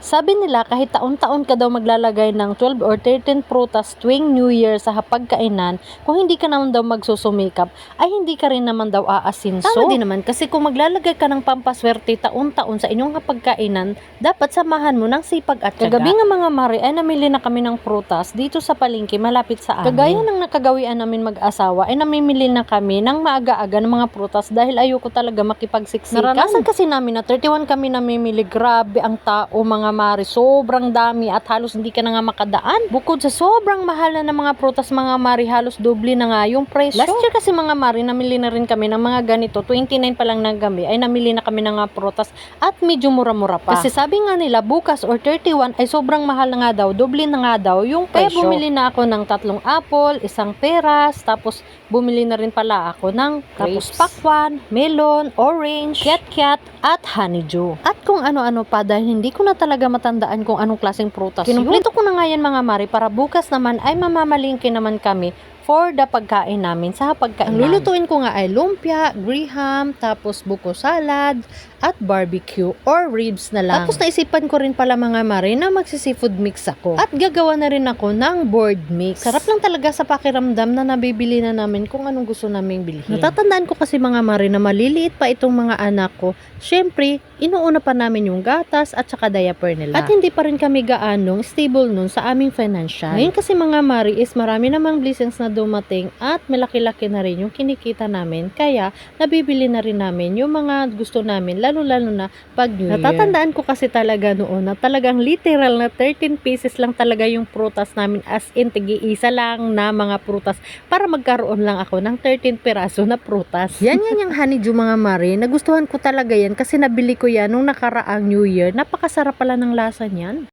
Sabi nila kahit taon-taon ka daw maglalagay ng 12 or 13 prutas tuwing New Year sa hapagkainan, kung hindi ka naman daw magsusumikap, ay hindi ka rin naman daw aasinso. Tama din naman kasi kung maglalagay ka ng pampaswerte taon-taon sa inyong hapagkainan, dapat samahan mo ng sipag at tiyaga. Kagabi nga mga mari ay namili na kami ng prutas dito sa palengke malapit sa amin. Kagaya ng nakagawian namin mag-asawa ay namimili na kami ng maaga-aga ng mga prutas dahil ayoko talaga makipagsiksikan. Naranasan kasi namin na 31 kami namimili, grabe ang tao mga mari, sobrang dami at halos hindi ka na nga makadaan. Bukod sa sobrang mahal na ng mga prutas mga mari, halos doble na nga yung presyo. Last year kasi mga mari, namili na rin kami ng mga ganito, 29 pa lang ng gabi ay namili na kami ng mga prutas at medyo mura-mura pa. Kasi sabi nga nila bukas or 31 ay sobrang mahal na nga daw, doble na nga daw yung presyo. Kaya bumili na ako ng 3 apple, 1 peras, tapos bumili na rin pala ako ng tapos pakwan, melon, orange, kiat-kiat at honeydew. At kung ano-ano pa dahil hindi ko na talaga matandaan kung anong klaseng prutas yun. Kinumpleto ko na nga yan mga mari para bukas naman ay mamamalingki naman kami for the pagkain namin sa hapagkainan. Ang lulutuin ko nga ay lumpia, graham, tapos buko salad, at barbecue or ribs na lang. Tapos naisipan ko rin pala mga mare na magsi-seafood mix ako. At gagawa na rin ako ng board mix. Sarap lang talaga sa pakiramdam na nabibili na namin kung anong gusto naming bilhin. Natatandaan ko kasi mga mare na maliliit pa itong mga anak ko. Syempre, inuuna pa namin yung gatas at saka diaper nila. At hindi pa rin kami gaanong stable nun sa aming financial. Ngayon kasi mga mare is marami namang blessings na dumating at malaki-laki na rin yung kinikita namin. Kaya, nabibili na rin namin yung mga gusto namin, lalo na pag New Year. Natatandaan ko kasi talaga noon na talagang literal na 13 pieces lang talaga yung prutas namin, as in tigi-isa lang na mga prutas para magkaroon lang ako ng 13 piraso na prutas. Yan yung honeydew mga mare. Nagustuhan ko talaga yan kasi nabili ko yan nung nakaraang New Year. Napakasarap pala ng lasa niyan.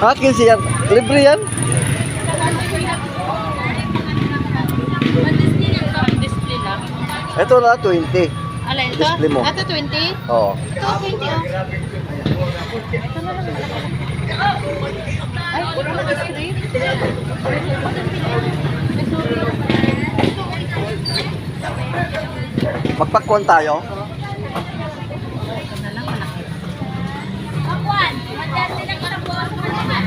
Akin siya. Libre yan. Ito na 20. Alay, ito? Display mo. Ito 20? Oo. Ito 20 oh. Ito na lang malaki. Ay, puro na display. Magpakwan tayo. Ito na lang malaki. Pakwan! Madali lang para po ako naman.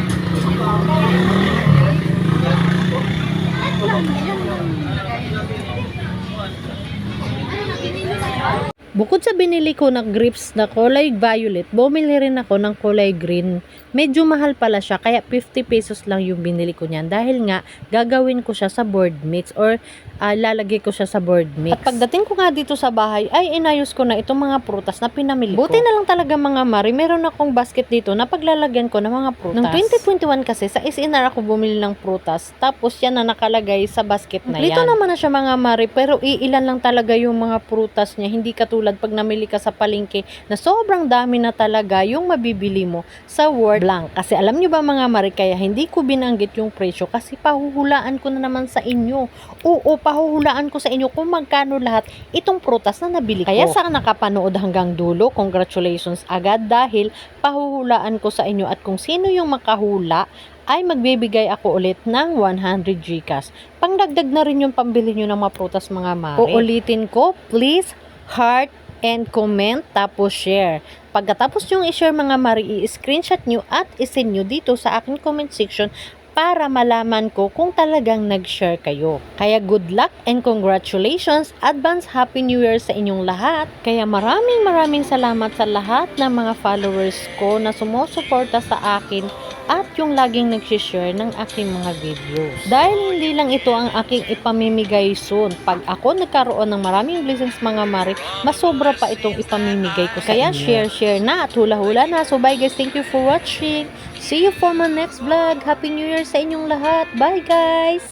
Bukod sa binili ko ng grapes na kulay violet, bumili rin ako ng kulay green. Medyo mahal pala siya, kaya 50 pesos lang yung binili ko niyan. Dahil nga, gagawin ko siya sa board mix or lalagay ko siya sa board mix. At pagdating ko nga dito sa bahay, ay inayos ko na itong mga prutas na pinamili ko. Buti na lang talaga mga mari, meron akong basket dito na paglalagyan ko ng mga prutas. Noong 2021 kasi, sa SNR ako bumili ng prutas. Tapos yan na nakalagay sa basket na yan. Dito naman na siya mga mari, pero iilan lang talaga yung mga prutas niya. Hindi katulad pag namili ka sa palengke na sobrang dami na talaga yung mabibili mo sa Word Blank. Kasi alam nyo ba mga mari, kaya hindi ko binanggit yung presyo kasi pahuhulaan ko na naman sa inyo. Oo, pahuhulaan ko sa inyo kung magkano lahat itong prutas na nabili ko. Kaya sa nakapanood hanggang dulo, congratulations agad dahil pahuhulaan ko sa inyo at kung sino yung makahula ay magbibigay ako ulit ng 100 Gcash. Pangdagdag na rin yung pambili nyo ng mga prutas mga mari. Uulitin ko, please heart and comment tapos share. Pagkatapos yung i-share mga mari, i-screenshot nyo at isend nyo dito sa aking comment section para malaman ko kung talagang nag-share kayo. Kaya good luck and congratulations, advance Happy New Year sa inyong lahat. Kaya maraming salamat sa lahat ng mga followers ko na sumusuporta sa akin at yung laging nag-share ng aking mga videos. Dahil hindi lang ito ang aking ipamimigay soon. Pag ako nagkaroon ng maraming blessings mga mari, mas sobra pa itong ipamimigay ko. Kaya share na at hula-hula na. So bye guys, thank you for watching. See you for my next vlog. Happy New Year sa inyong lahat. Bye guys!